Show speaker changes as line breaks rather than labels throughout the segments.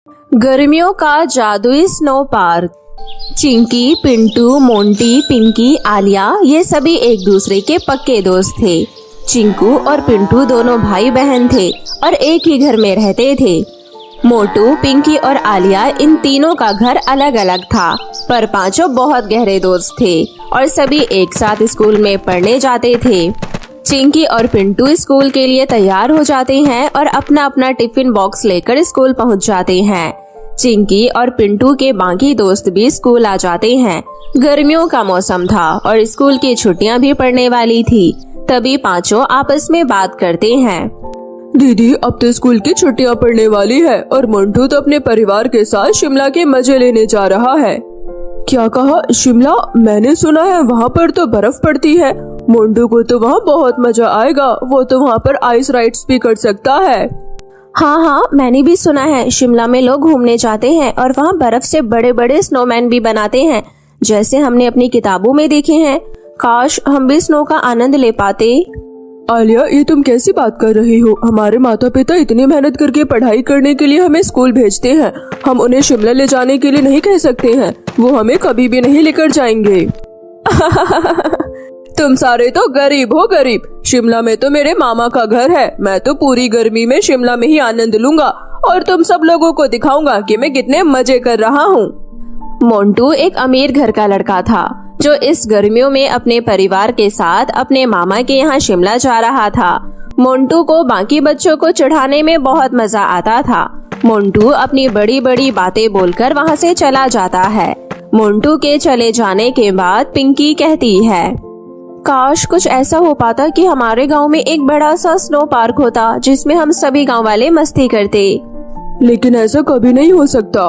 गर्मियों का जादुई स्नो पार्क। चिंकी, पिंटू, मोंटी, पिंकी, आलिया ये सभी एक दूसरे के पक्के दोस्त थे। चिंकू और पिंटू दोनों भाई बहन थे और एक ही घर में रहते थे। मोटू, पिंकी और आलिया इन तीनों का घर अलग अलग था, पर पांचों बहुत गहरे दोस्त थे और सभी एक साथ स्कूल में पढ़ने जाते थे। चिंकी और पिंटू स्कूल के लिए तैयार हो जाते हैं और अपना अपना टिफिन बॉक्स लेकर स्कूल पहुंच जाते हैं। चिंकी और पिंटू के बाकी दोस्त भी स्कूल आ जाते हैं। गर्मियों का मौसम था और स्कूल की छुट्टियां भी पड़ने वाली थी। तभी पांचों आपस में बात करते हैं।
दीदी, अब तो स्कूल की छुट्टियां पड़ने वाली है और मोंटू तो अपने परिवार के साथ शिमला के मजे लेने जा रहा है। क्या कहा? शिमला? मैंने सुना है वहाँ पर तो बर्फ पड़ती है। मोंटू को तो वहाँ बहुत मजा आएगा, वो तो वहाँ पर आइस राइड्स भी कर सकता है।
हाँ, मैंने भी सुना है शिमला में लोग घूमने जाते हैं और वहाँ बर्फ से बड़े बड़े स्नोमैन भी बनाते हैं, जैसे हमने अपनी किताबों में देखे हैं। काश हम भी स्नो का आनंद ले पाते।
आलिया, ये तुम कैसी बात कर रही हो? हमारे माता पिता इतनी मेहनत करके पढ़ाई करने के लिए हमें स्कूल भेजते हैं, हम उन्हें शिमला ले जाने के लिए नहीं कह सकते हैं। वो हमें कभी भी नहीं लेकर जाएंगे। तुम सारे तो गरीब हो, गरीब। शिमला में तो मेरे मामा का घर है। मैं तो पूरी गर्मी में शिमला में ही आनंद लूंगा और तुम सब लोगों को दिखाऊंगा कि मैं कितने मजे कर रहा हूँ।
मोंटू एक अमीर घर का लड़का था जो इस गर्मियों में अपने परिवार के साथ अपने मामा के यहाँ शिमला जा रहा था। मोंटू को बाकी बच्चों को चढ़ाने में बहुत मजा आता था। मोंटू अपनी बड़ी बड़ी बातें बोलकर वहाँ से चला जाता है। मोंटू के चले जाने के बाद पिंकी कहती है, काश कुछ ऐसा हो पाता कि हमारे गांव में एक बड़ा सा स्नो पार्क होता जिसमें हम सभी गांव वाले मस्ती करते।
लेकिन ऐसा कभी नहीं हो सकता।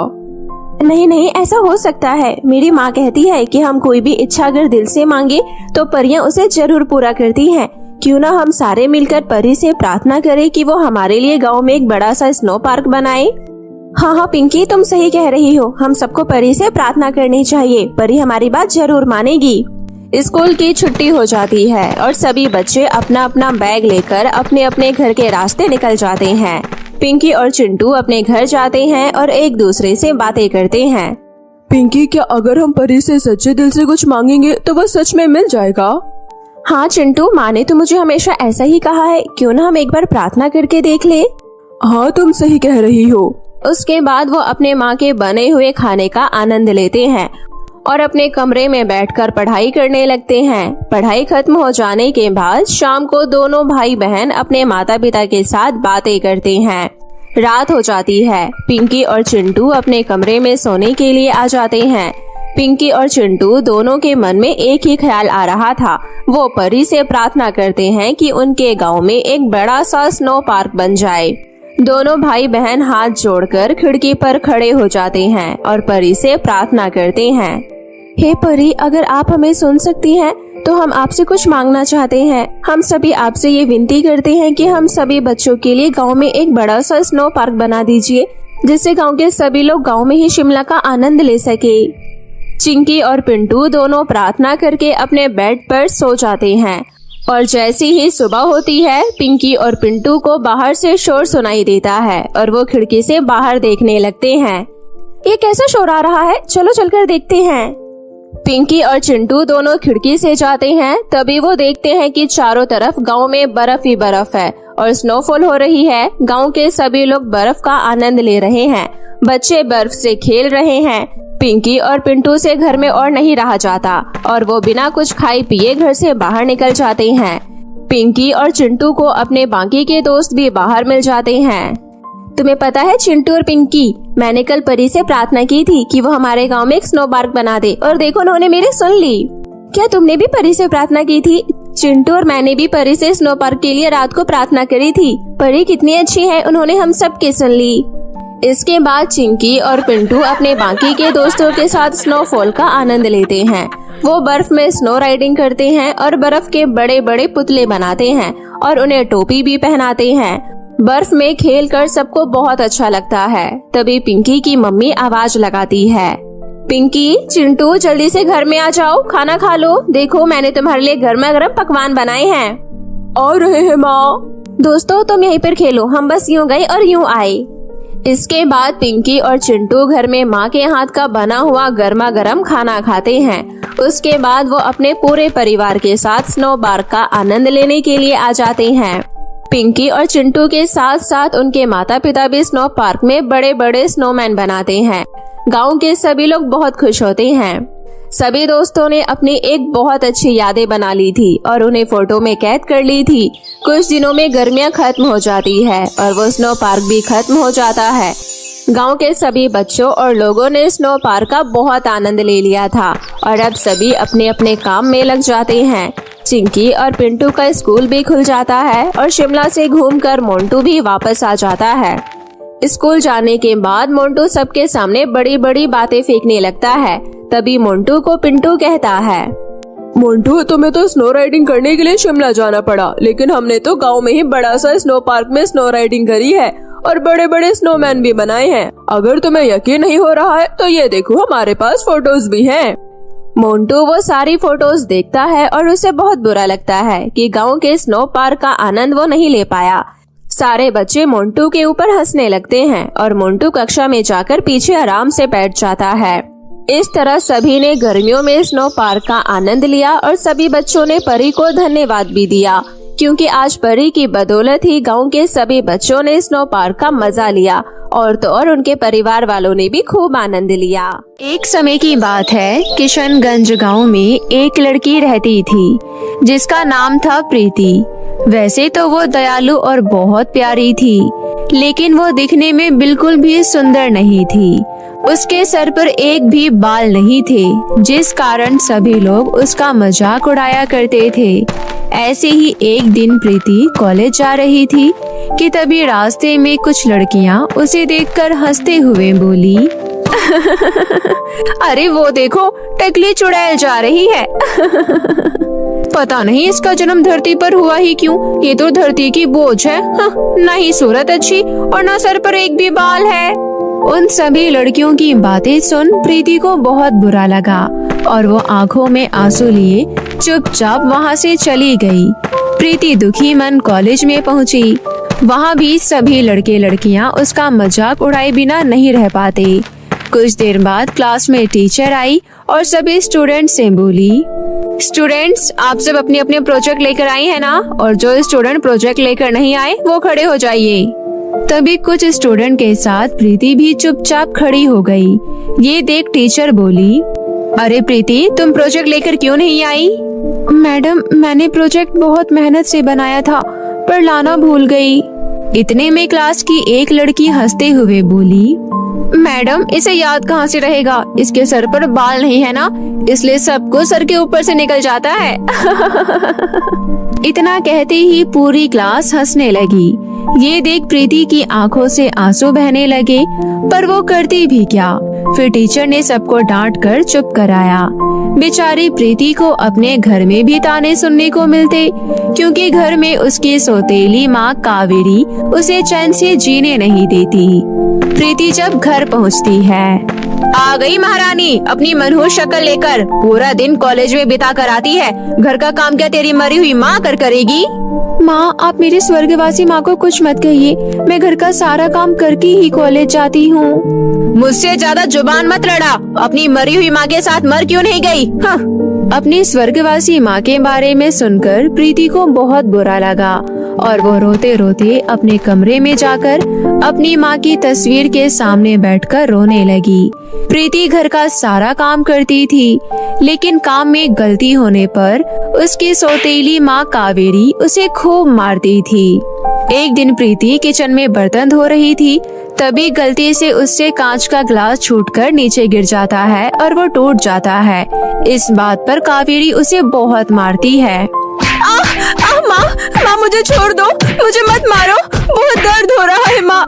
नहीं, ऐसा हो सकता है। मेरी माँ कहती है कि हम कोई भी इच्छा अगर दिल से मांगे तो परियां उसे जरूर पूरा करती हैं। क्यों ना हम सारे मिलकर परी से प्रार्थना करें कि वो हमारे लिए गांव में एक बड़ा सा स्नो पार्क बनाए। हाँ पिंकी, तुम सही कह रही हो। हम सबको परी से प्रार्थना करनी चाहिए। परी हमारी बात जरूर मानेगी। स्कूल की छुट्टी हो जाती है और सभी बच्चे अपना अपना बैग लेकर अपने अपने घर के रास्ते निकल जाते हैं। पिंकी और चिंटू अपने घर जाते हैं और एक दूसरे से बातें करते हैं।
पिंकी, क्या अगर हम परी से सच्चे दिल से कुछ मांगेंगे तो वह सच में मिल जाएगा?
हाँ चिंटू, माँ ने तो मुझे हमेशा ऐसा ही कहा है। क्यों ना हम एक बार प्रार्थना करके देख ले।
हाँ, तुम सही कह रही हो।
उसके बाद वो अपने माँ के बने हुए खाने का आनंद लेते हैं और अपने कमरे में बैठकर पढ़ाई करने लगते हैं। पढ़ाई खत्म हो जाने के बाद शाम को दोनों भाई बहन अपने माता पिता के साथ बातें करते हैं। रात हो जाती है। पिंकी और चिंटू अपने कमरे में सोने के लिए आ जाते हैं। पिंकी और चिंटू दोनों के मन में एक ही ख्याल आ रहा था। वो परी से प्रार्थना करते हैं कि उनके गांव में एक बड़ा सा स्नो पार्क बन जाए। दोनों भाई बहन हाथ जोड़कर खिड़की पर खड़े हो जाते हैं और परी से प्रार्थना करते हैं। हे परी, अगर आप हमें सुन सकती हैं तो हम आपसे कुछ मांगना चाहते हैं। हम सभी आपसे ये विनती करते हैं कि हम सभी बच्चों के लिए गांव में एक बड़ा सा स्नो पार्क बना दीजिए, जिससे गांव के सभी लोग गांव में ही शिमला का आनंद ले सके। चिंकी और पिंटू दोनों प्रार्थना करके अपने बेड पर सो जाते हैं और जैसी ही सुबह होती है, पिंकी और पिंटू को बाहर से शोर सुनाई देता है और वो खिड़की से बाहर देखने लगते हैं। ये कैसा शोर आ रहा है? चलो चलकर देखते हैं। पिंकी और चिंटू दोनों खिड़की से जाते हैं। तभी वो देखते हैं कि चारों तरफ गांव में बर्फ ही बर्फ है और स्नोफॉल हो रही है। गांव के सभी लोग बर्फ का आनंद ले रहे हैं। बच्चे बर्फ से खेल रहे हैं। पिंकी और पिंटू से घर में और नहीं रहा जाता और वो बिना कुछ खाए पिए घर से बाहर निकल जाते हैं। पिंकी और चिंटू को अपने बाकी के दोस्त भी बाहर मिल जाते हैं। तुम्हें पता है चिंटू और पिंकी, मैंने कल परी से प्रार्थना की थी कि वो हमारे गांव में एक स्नो पार्क बना दे और देखो उन्होंने मेरी सुन ली। क्या तुमने भी परी से प्रार्थना की थी? चिंटू और मैंने भी परी से स्नो पार्क के लिए रात को प्रार्थना करी थी। परी कितनी अच्छी है, उन्होंने हम सब की सुन ली। इसके बाद चिंकी और पिंटू अपने बाकी के दोस्तों के साथ स्नोफॉल का आनंद लेते हैं। वो बर्फ में स्नो राइडिंग करते हैं और बर्फ के बड़े बड़े पुतले बनाते हैं और उन्हें टोपी भी पहनाते हैं। बर्फ में खेलकर सबको बहुत अच्छा लगता है। तभी पिंकी की मम्मी आवाज लगाती है, पिंकी, चिंटू जल्दी से घर में आ जाओ, खाना खा लो। देखो मैंने तुम्हारे लिए गर्मा गर्म पकवान बनाए हैं।
आ रहे हैं माँ।
दोस्तों तुम यहीं पर खेलो, हम बस यूँ गए और यूँ आए। इसके बाद पिंकी और चिंटू घर में माँ के हाथ का बना हुआ गर्मा गर्म खाना खाते हैं। उसके बाद वो अपने पूरे परिवार के साथ स्नो पार्क का आनंद लेने के लिए आ जाते हैं। पिंकी और चिंटू के साथ साथ उनके माता पिता भी स्नो पार्क में बड़े बड़े स्नोमैन बनाते हैं। गांव के सभी लोग बहुत खुश होते हैं। सभी दोस्तों ने अपनी एक बहुत अच्छी यादें बना ली थी और उन्हें फोटो में कैद कर ली थी। कुछ दिनों में गर्मियां खत्म हो जाती है और वो स्नो पार्क भी खत्म हो जाता है। गांव के सभी बच्चों और लोगों ने स्नो पार्क का बहुत आनंद ले लिया था और अब सभी अपने अपने काम में लग जाते हैं। चिंकी और पिंटू का स्कूल भी खुल जाता है और शिमला से घूमकर मोंटू भी वापस आ जाता है। स्कूल जाने के बाद मोंटू सबके सामने बड़ी बड़ी बातें फेंकने लगता है। तभी मोंटू को पिंटू कहता है,
मोंटू, तुम्हें तो स्नो राइडिंग करने के लिए शिमला जाना पड़ा, लेकिन हमने तो गांव में ही बड़ा सा स्नो पार्क में स्नो राइडिंग करी है और बड़े बड़े स्नोमैन भी बनाए हैं। अगर तुम्हें यकीन नहीं हो रहा है तो ये देखो, हमारे पास फोटोज भी हैं।
मोंटू वो सारी फोटोज देखता है और उसे बहुत बुरा लगता है कि गांव के स्नो पार्क का आनंद वो नहीं ले पाया। सारे बच्चे मोंटू के ऊपर हंसने लगते हैं और मोंटू कक्षा में जाकर पीछे आराम से बैठ जाता है। इस तरह सभी ने गर्मियों में स्नो पार्क का आनंद लिया और सभी बच्चों ने परी को धन्यवाद भी दिया, क्योंकि आज परी की बदौलत ही गांव के सभी बच्चों ने स्नो पार्क का मजा लिया और तो और उनके परिवार वालों ने भी खूब आनंद लिया।
एक समय की बात है, किशनगंज गांव में एक लड़की रहती थी जिसका नाम था प्रीति। वैसे तो वो दयालु और बहुत प्यारी थी, लेकिन वो दिखने में बिल्कुल भी सुंदर नहीं थी। उसके सर पर एक भी बाल नहीं थे, जिस कारण सभी लोग उसका मजाक उड़ाया करते थे। ऐसे ही एक दिन प्रीति कॉलेज जा रही थी कि तभी रास्ते में कुछ लड़कियां उसे देखकर हंसते हुए बोली, अरे वो देखो, टकली चुड़ैल जा रही है। पता नहीं इसका जन्म धरती पर हुआ ही क्यों, ये तो धरती की बोझ है। ना ही सूरत अच्छी और ना सर पर एक भी बाल है। उन सभी लड़कियों की बातें सुन प्रीति को बहुत बुरा लगा और वो आंखों में आंसू लिए चुपचाप वहाँ से चली गई। प्रीति दुखी मन कॉलेज में पहुँची। वहाँ भी सभी लड़के लड़कियाँ उसका मजाक उड़ाए बिना नहीं रह पाते। कुछ देर बाद क्लास में टीचर आई और सभी स्टूडेंट्स से बोली, स्टूडेंट्स, आप सब अपने अपने प्रोजेक्ट लेकर आई है ना, और जो स्टूडेंट प्रोजेक्ट लेकर नहीं आए वो खड़े हो जाइए। तभी कुछ स्टूडेंट के साथ प्रीति भी चुपचाप खड़ी हो गई। ये देख टीचर बोली, अरे प्रीति, तुम प्रोजेक्ट लेकर क्यों नहीं आई? मैडम, मैंने प्रोजेक्ट बहुत मेहनत से बनाया था पर लाना भूल गई। इतने में क्लास की एक लड़की हंसते हुए बोली, मैडम, इसे याद कहाँ से रहेगा, इसके सर पर बाल नहीं है ना, इसलिए सबको सर के ऊपर से निकल जाता है। इतना कहते ही पूरी क्लास हंसने लगी। ये देख प्रीति की आंखों से आंसू बहने लगे, पर वो करती भी क्या। फिर टीचर ने सबको डांट कर चुप कराया। बेचारी प्रीति को अपने घर में भी ताने सुनने को मिलते, क्योंकि घर में उसकी सौतेली माँ कावेरी उसे चैन से जीने नहीं देती। प्रीति जब घर पहुँचती है, आ गई महारानी अपनी मनहूस शक्ल लेकर, पूरा दिन कॉलेज में बिता कर आती है, घर का काम क्या तेरी मरी हुई माँ करेगी? माँ, आप मेरी स्वर्गवासी माँ को कुछ मत कहिए, मैं घर का सारा काम करके ही कॉलेज जाती हूँ। मुझसे ज्यादा जुबान मत लड़ा, अपनी मरी हुई माँ के साथ मर क्यों नहीं गई? हाँ। अपनी स्वर्गवासी माँ के बारे में सुनकर प्रीति को बहुत बुरा लगा और वो रोते रोते अपने कमरे में जाकर अपनी माँ की तस्वीर के सामने बैठकर रोने लगी। प्रीति घर का सारा काम करती थी, लेकिन काम में गलती होने पर उसकी सौतेली माँ कावेरी उसे खूब मारती थी। एक दिन प्रीति किचन में बर्तन धो रही थी, तभी गलती से उससे कांच का ग्लास छूटकर नीचे गिर जाता है और वो टूट जाता है। इस बात पर कावेरी उसे बहुत मारती है। माँ, मुझे छोड़ दो, मुझे मत मारो, बहुत दर्द हो रहा है माँ।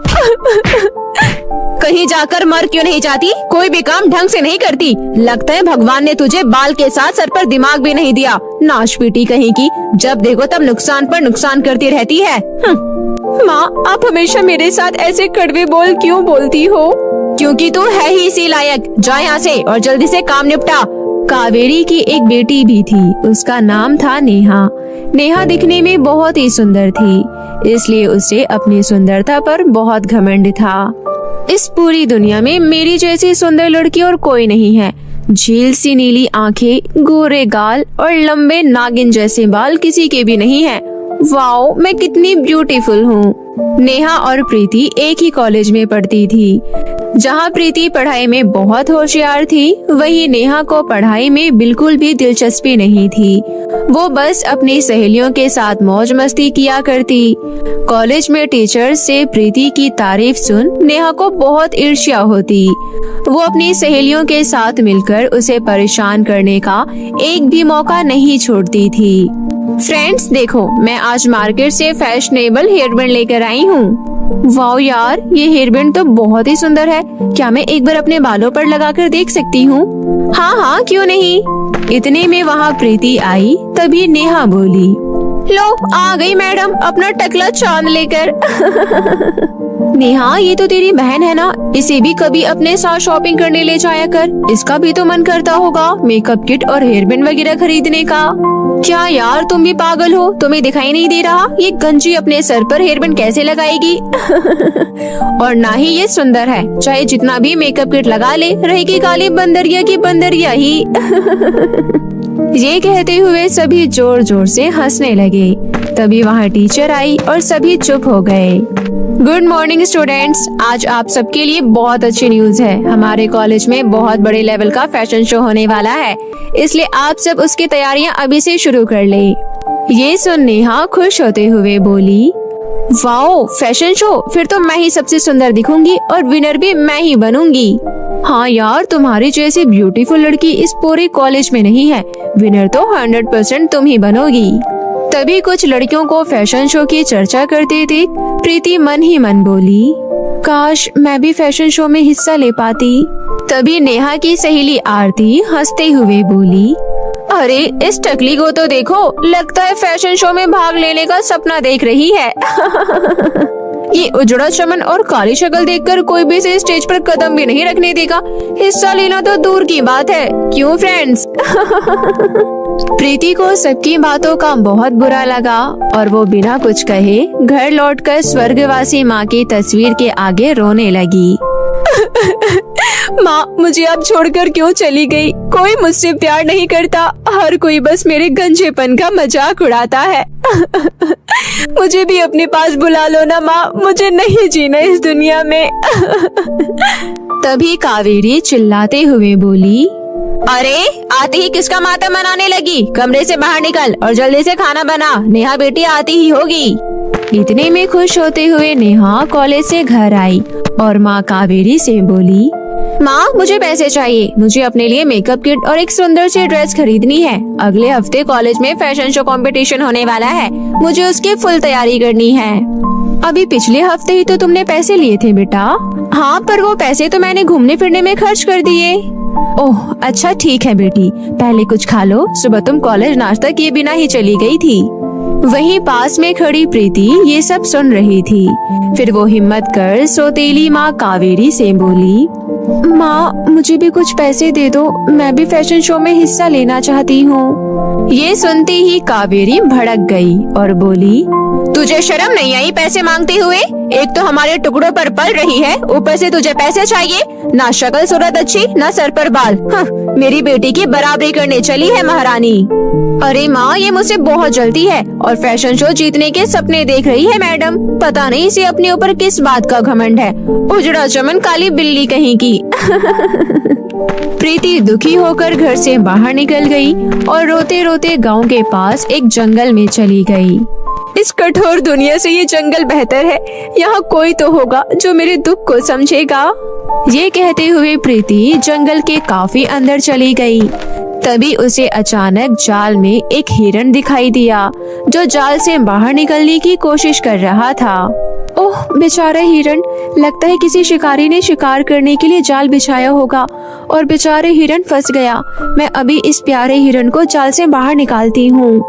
कहीं जाकर मर क्यों नहीं जाती? कोई भी काम ढंग से नहीं करती। लगता है भगवान ने तुझे बाल के साथ सर पर दिमाग भी नहीं दिया। नाशपीटी कहीं की, जब देखो तब नुकसान पर नुकसान करती रहती है। माँ, आप हमेशा मेरे साथ ऐसे कड़वे बोल क्यों बोलती हो? क्योंकि तू है ही इसी लायक। जा यहाँ से और जल्दी से काम निपटा। कावेरी की एक बेटी भी थी, उसका नाम था नेहा। नेहा दिखने में बहुत ही सुंदर थी, इसलिए उसे अपनी सुंदरता पर बहुत घमंड था। इस पूरी दुनिया में मेरी जैसी सुंदर लड़की और कोई नहीं है। झील सी नीली आंखें, गोरे गाल और लंबे नागिन जैसे बाल किसी के भी नहीं है। वाओ, मैं कितनी ब्यूटीफुल हूँ। नेहा और प्रीति एक ही कॉलेज में पढ़ती थी। जहाँ प्रीति पढ़ाई में बहुत होशियार थी, वहीं नेहा को पढ़ाई में बिल्कुल भी दिलचस्पी नहीं थी। वो बस अपनी सहेलियों के साथ मौज मस्ती किया करती। कॉलेज में टीचर से प्रीति की तारीफ सुन नेहा को बहुत ईर्ष्या होती। वो अपनी सहेलियों के साथ मिलकर उसे परेशान करने का एक भी मौका नहीं छोड़ती थी। फ्रेंड्स देखो, मैं आज मार्केट से फैशनेबल हेयरबैंड लेकर आई हूँ। वाओ यार, ये हेयरबैंड तो बहुत ही सुंदर है। क्या मैं एक बार अपने बालों पर लगाकर देख सकती हूँ? हाँ हाँ, क्यों नहीं। इतने में वहाँ प्रीति आई। तभी नेहा बोली, लो आ गई मैडम अपना टकला चांद लेकर। नेहा, ये तो तेरी बहन है ना, इसे भी कभी अपने साथ शॉपिंग करने ले जाया कर। इसका भी तो मन करता होगा मेकअप किट और हेयरबैंड वगैरह खरीदने का। क्या यार, तुम भी पागल हो? तुम्हें दिखाई नहीं दे रहा ये गंजी अपने सर पर हेयरबैंड कैसे लगाएगी? और ना ही ये सुंदर है, चाहे जितना भी मेकअप किट लगा ले, रहेगी काली बंदरिया की बंदरिया ही। ये कहते हुए सभी जोर जोर से हंसने लगे। तभी वहाँ टीचर आई और सभी चुप हो गए। गुड मॉर्निंग स्टूडेंट्स, आज आप सबके लिए बहुत अच्छी न्यूज है। हमारे कॉलेज में बहुत बड़े लेवल का फैशन शो होने वाला है, इसलिए आप सब उसकी तैयारियां अभी से शुरू कर ले। ये सुन नेहा खुश होते हुए बोली, वाओ फैशन शो, फिर तो मैं ही सबसे सुंदर दिखूंगी और विनर भी मैं ही बनूंगी। हाँ यार, तुम्हारी जैसी ब्यूटीफुल लड़की इस पूरे कॉलेज में नहीं है। विनर तो 100% तुम ही बनोगी। तभी कुछ लड़कियों को फैशन शो की चर्चा करते देख प्रीति मन ही मन बोली, काश मैं भी फैशन शो में हिस्सा ले पाती। तभी नेहा की सहेली आरती हंसते हुए बोली, अरे इस टकली को तो देखो, लगता है फैशन शो में भाग लेने का सपना देख रही है। ये उजड़ा चमन और काली शक्ल देखकर कोई भी इसे स्टेज पर कदम भी नहीं रखने देगा। हिस्सा लेना तो दूर की बात है, क्यों फ्रेंड्स? प्रीति को सबकी बातों का बहुत बुरा लगा और वो बिना कुछ कहे घर लौटकर स्वर्गवासी माँ की तस्वीर के आगे रोने लगी। माँ, मुझे अब छोड़कर क्यों चली गई? कोई मुझसे प्यार नहीं करता, हर कोई बस मेरे गंजेपन का मजाक उड़ाता है। मुझे भी अपने पास बुला लो ना माँ, मुझे नहीं जीना इस दुनिया में। तभी कावेरी चिल्लाते हुए बोली, अरे आते ही किसका माता मनाने लगी? कमरे से बाहर निकल और जल्दी से खाना बना, नेहा बेटी आती ही होगी। इतने में खुश होते हुए नेहा कॉलेज से घर आई और माँ कावेरी से बोली, माँ मुझे पैसे चाहिए, मुझे अपने लिए मेकअप किट और एक सुंदर सी ड्रेस खरीदनी है। अगले हफ्ते कॉलेज में फैशन शो कंपटीशन होने वाला है, मुझे उसकी फुल तैयारी करनी है। अभी पिछले हफ्ते ही तो तुमने पैसे लिए थे बेटा। हाँ, पर वो पैसे तो मैंने घूमने फिरने में खर्च कर दिए। ओह अच्छा ठीक है बेटी, पहले कुछ खा लो, सुबह तुम कॉलेज नाश्ता किए बिना ही चली गई थी। वहीं पास में खड़ी प्रीति ये सब सुन रही थी। फिर वो हिम्मत कर सौतेली माँ कावेरी से बोली, माँ मुझे भी कुछ पैसे दे दो, मैं भी फैशन शो में हिस्सा लेना चाहती हूँ। ये सुनते ही कावेरी भड़क गई और बोली, तुझे शर्म नहीं आई पैसे मांगते हुए? एक तो हमारे टुकड़ों पर पल रही है, ऊपर से तुझे पैसे चाहिए? ना शक्ल सूरत अच्छी, ना सर पर बाल। मेरी बेटी की बराबरी करने चली है महारानी। अरे माँ, ये मुझसे बहुत जल्दी है और फैशन शो जीतने के सपने देख रही है मैडम। पता नहीं इसे अपने ऊपर किस बात का घमंड है, उजड़ा चमन काली बिल्ली कहीं की। प्रीति दुखी होकर घर से बाहर निकल गई और रोते रोते गांव के पास एक जंगल में चली गई। इस कठोर दुनिया से ये जंगल बेहतर है, यहाँ कोई तो होगा जो मेरे दुख को समझेगा। ये कहते हुए प्रीति जंगल के काफी अंदर चली गई। तभी उसे अचानक जाल में एक हिरण दिखाई दिया जो जाल से बाहर निकलने की कोशिश कर रहा था। ओह बेचारा हिरण, लगता है किसी शिकारी ने शिकार करने के लिए जाल बिछाया होगा और बेचारे हिरण फंस गया। मैं अभी इस प्यारे हिरण को जाल से बाहर निकालती हूँ।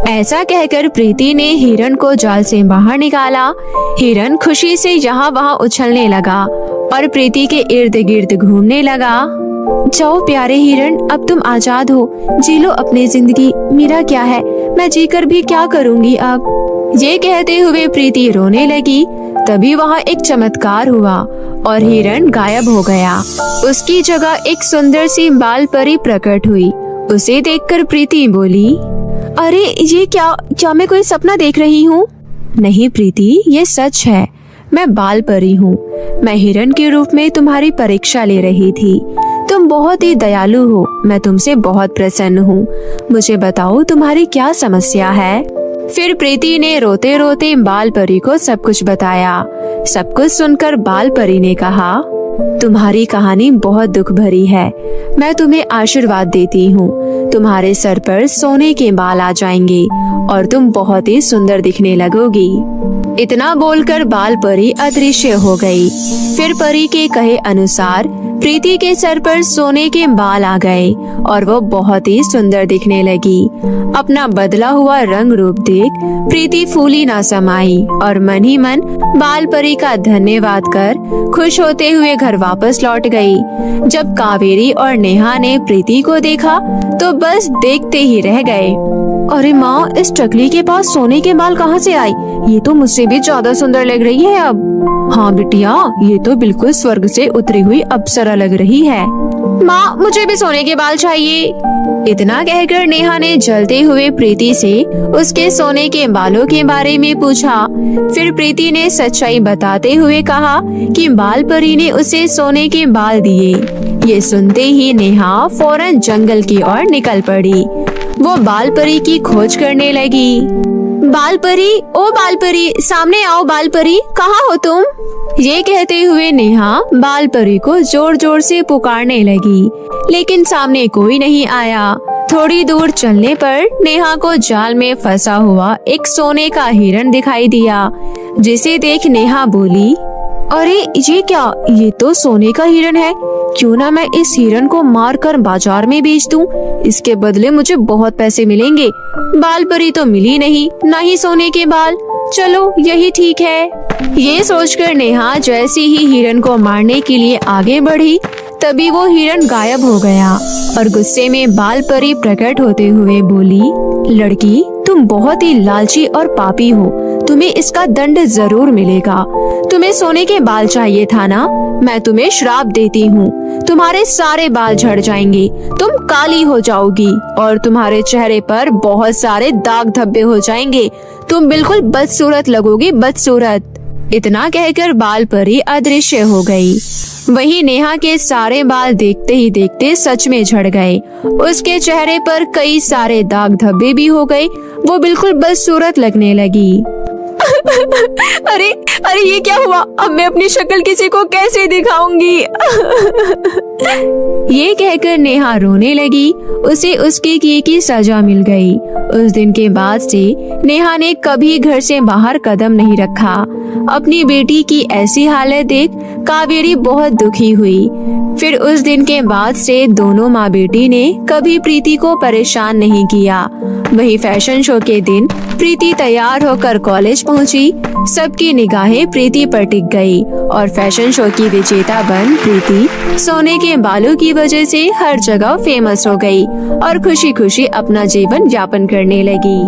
ऐसा कहकर प्रीति ने हिरण को जाल से बाहर निकाला। हिरण खुशी से यहाँ वहाँ उछलने लगा और प्रीति के इर्द गिर्द घूमने लगा। जाओ प्यारे हिरण, अब तुम आजाद हो, जी लो अपनी जिंदगी। मेरा क्या है, मैं जीकर भी क्या करूँगी अब। ये कहते हुए प्रीति रोने लगी। तभी वहाँ एक चमत्कार हुआ और हिरण गायब हो गया। उसकी जगह एक सुंदर सी बाल परी प्रकट हुई। उसे देखकर प्रीति बोली, अरे ये क्या मैं कोई सपना देख रही हूँ? नहीं प्रीति, ये सच है। मैं बाल परी हूँ। मैं हिरण के रूप में तुम्हारी परीक्षा ले रही थी। तुम बहुत ही दयालु हो। मैं तुमसे बहुत प्रसन्न हूँ। मुझे बताओ तुम्हारी क्या समस्या है? फिर प्रीति ने रोते रोते बाल परी को सब कुछ बताया। सब कुछ सुनकर बाल परी ने कहा, तुम्हारी कहानी बहुत दुख भरी है। मैं तुम्हें आशीर्वाद देती हूँ। तुम्हारे सर पर सोने के बाल आ जाएंगे और तुम बहुत ही सुंदर दिखने लगोगी। इतना बोलकर बाल परी अदृश्य हो गई। फिर परी के कहे अनुसार प्रीति के सर पर सोने के बाल आ गए और वो बहुत ही सुंदर दिखने लगी। अपना बदला हुआ रंग रूप देख प्रीति फूली ना समाई और मन ही मन बाल परी का धन्यवाद कर खुश होते हुए घर वापस लौट गई। जब कावेरी और नेहा ने प्रीति को देखा तो बस देखते ही रह गए। अरे माँ, इस टकली के पास सोने के बाल कहाँ से आए? ये तो मुझसे भी ज्यादा सुंदर लग रही है अब। हाँ बिटिया, ये तो बिल्कुल स्वर्ग से उतरी हुई अप्सरा लग रही है। माँ, मुझे भी सोने के बाल चाहिए। इतना कहकर नेहा ने जलते हुए प्रीति से उसके सोने के बालों के बारे में पूछा। फिर प्रीति ने सच्चाई बताते हुए कहा कि बाल परी ने उसे सोने के बाल दिए। ये सुनते ही नेहा फौरन जंगल की ओर निकल पड़ी। वो बाल परी की खोज करने लगी। बाल परी, ओ बाल परी, सामने आओ। बाल परी, कहाँ हो तुम? ये कहते हुए नेहा बाल परी को जोर जोर से पुकारने लगी, लेकिन सामने कोई नहीं आया। थोड़ी दूर चलने पर नेहा को जाल में फंसा हुआ एक सोने का हिरण दिखाई दिया, जिसे देख नेहा बोली, अरे ये क्या? ये तो सोने का हिरण है। क्यों ना मैं इस हिरण को मारकर बाजार में बेच दूं? इसके बदले मुझे बहुत पैसे मिलेंगे। बाल परी तो मिली नहीं, ना ही सोने के बाल। चलो यही ठीक है। ये सोचकर नेहा जैसे ही हिरण को मारने के लिए आगे बढ़ी, तभी वो हिरण गायब हो गया और गुस्से में बाल परी प्रकट होते हुए बोली, लड़की, तुम बहुत ही लालची और पापी हो। तुम्हें इसका दंड जरूर मिलेगा। तुम्हें सोने के बाल चाहिए था ना? मैं तुम्हें श्राप देती हूँ। तुम्हारे सारे बाल झड़ जाएंगे, तुम काली हो जाओगी और तुम्हारे चेहरे पर बहुत सारे दाग धब्बे हो जाएंगे। तुम बिल्कुल बदसूरत लगोगी, बदसूरत। इतना कहकर बाल परी अदृश्य हो गई। वहीं नेहा के सारे बाल देखते ही देखते सच में झड़ गए। उसके चेहरे पर कई सारे दाग धब्बे भी हो गए। वो बिल्कुल बदसूरत लगने लगी। अरे अरे, ये क्या हुआ? अब मैं अपनी शक्ल किसी को कैसे दिखाऊंगी? ये कहकर नेहा रोने लगी। उसे उसके किए की सजा मिल गई। उस दिन के बाद से नेहा ने कभी घर से बाहर कदम नहीं रखा। अपनी बेटी की ऐसी हालत देख कावेरी बहुत दुखी हुई। फिर उस दिन के बाद से दोनों माँ बेटी ने कभी प्रीति को परेशान नहीं किया। वही फैशन शो के दिन प्रीति तैयार होकर कॉलेज पहुंची। सबकी निगाहें प्रीति पर टिक गई और फैशन शो की विजेता बन प्रीति सोने के बालों की वजह से हर जगह फेमस हो गई और खुशी खुशी अपना जीवन यापन करने लगी।